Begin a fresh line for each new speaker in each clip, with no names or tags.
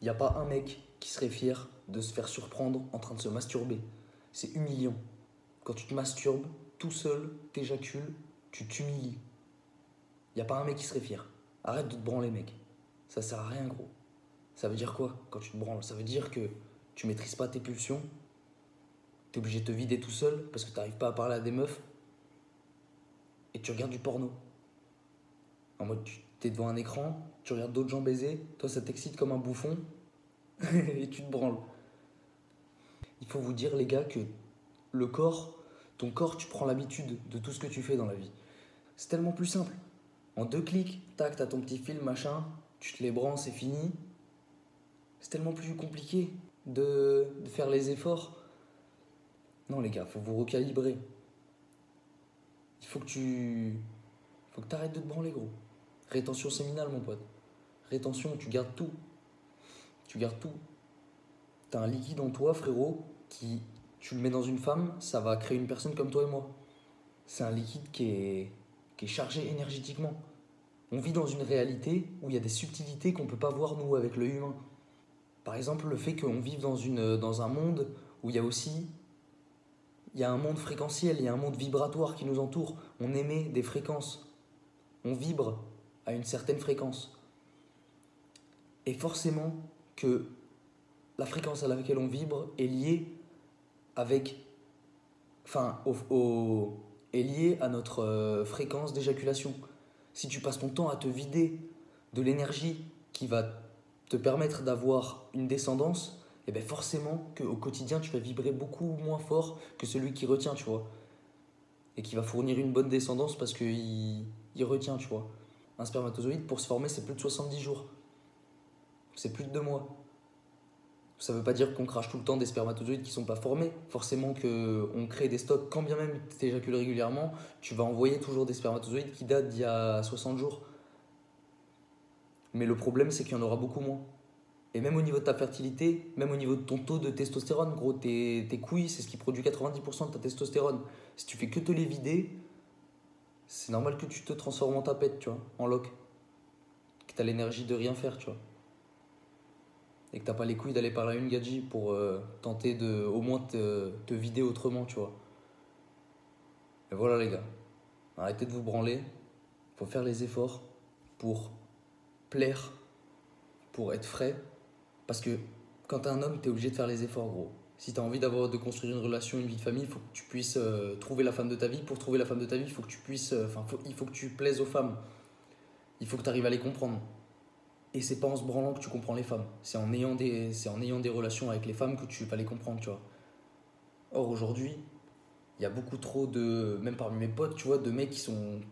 Il n'y a pas un mec qui serait fier de se faire surprendre en train de se masturber. C'est humiliant. Quand tu te masturbes, tout seul, t'éjacules, tu t'humilies. Il n'y a pas un mec qui serait fier. Arrête de te branler, mec. Ça sert à rien, gros. Ça veut dire quoi quand tu te branles? Ça veut dire que tu maîtrises pas tes pulsions, t'es obligé de te vider tout seul parce que t'arrives pas à parler à des meufs et tu regardes du porno. En mode, tu t'es devant un écran, tu regardes d'autres gens baiser, toi ça t'excite comme un bouffon et tu te branles. Il faut vous dire, les gars, que le corps, ton corps, tu prends l'habitude de tout ce que tu fais dans la vie. C'est tellement plus simple. En 2 clics, tac, t'as ton petit film, machin, tu te les branles, c'est fini. C'est tellement plus compliqué de faire les efforts. Non, les gars, faut vous recalibrer. Il faut que t'arrêtes de te branler, gros. Rétention séminale, mon pote. Rétention, tu gardes tout. Tu gardes tout. T'as un liquide en toi, frérot, qui, tu le mets dans une femme, ça va créer une personne comme toi et moi. C'est un liquide qui est chargé énergétiquement. On vit dans une réalité où il y a des subtilités qu'on ne peut pas voir, nous, avec l'œil humain. Par exemple, le fait qu'on vive dans un monde où il y a un monde fréquentiel, il y a un monde vibratoire qui nous entoure. On émet des fréquences. On vibre à une certaine fréquence. Et forcément que la fréquence à laquelle on vibre est liée avec, enfin, est liée à notre fréquence d'éjaculation. Si tu passes ton temps à te vider de l'énergie qui va te permettre d'avoir une descendance, et bien forcément qu'au quotidien tu vas vibrer beaucoup moins fort que celui qui retient, tu vois. Et qui va fournir une bonne descendance parce qu'il retient, tu vois. Un spermatozoïde, pour se former, c'est plus de 70 jours. C'est plus de 2 mois. Ça veut pas dire qu'on crache tout le temps des spermatozoïdes qui sont pas formés. Forcément qu'on crée des stocks, quand bien même tu éjacules régulièrement, tu vas envoyer toujours des spermatozoïdes qui datent d'il y a 60 jours. Mais le problème, c'est qu'il y en aura beaucoup moins. Et même au niveau de ta fertilité, même au niveau de ton taux de testostérone, gros, tes couilles, c'est ce qui produit 90% de ta testostérone. Si tu fais que te les vider, c'est normal que tu te transformes en tapette, tu vois, en loc. Que tu as l'énergie de rien faire, tu vois. Et que t'as pas les couilles d'aller parler à une gadji pour tenter de au moins te vider autrement, tu vois. Et voilà, les gars. Arrêtez de vous branler. Faut faire les efforts pour plaire, pour être frais. Parce que quand t'es un homme, t'es obligé de faire les efforts, gros. Si t'as envie de construire une relation, une vie de famille, il faut que tu puisses trouver la femme de ta vie. Pour trouver la femme de ta vie, il faut que tu puisses. Il faut que tu plaises aux femmes. Il faut que tu arrives à les comprendre. Et c'est pas en se branlant que tu comprends les femmes. C'est en ayant des relations avec les femmes que tu vas les comprendre, tu vois. Or, aujourd'hui, il y a beaucoup trop de, même parmi mes potes, tu vois, de mecs qui sont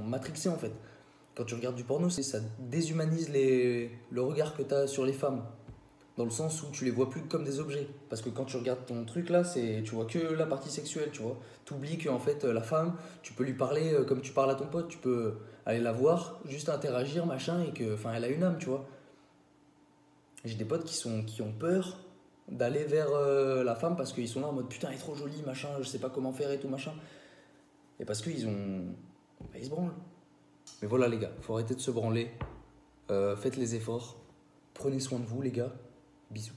matrixés en fait. Quand tu regardes du porno, ça déshumanise le regard que tu as sur les femmes. Dans le sens où tu les vois plus comme des objets. Parce que quand tu regardes ton truc là, tu vois que la partie sexuelle, tu vois. Tu oublies qu'en fait, la femme, tu peux lui parler comme tu parles à ton pote. Tu peux aller la voir, juste interagir, machin, et que, enfin, elle a une âme, tu vois. J'ai des potes qui ont peur d'aller vers la femme parce qu'ils sont là en mode putain, elle est trop jolie, machin, je sais pas comment faire et tout, machin. Et parce qu'ils ont. Bah, ils se branlent. Mais voilà, les gars, faut arrêter de se branler. Faites les efforts. Prenez soin de vous, les gars. Bisous.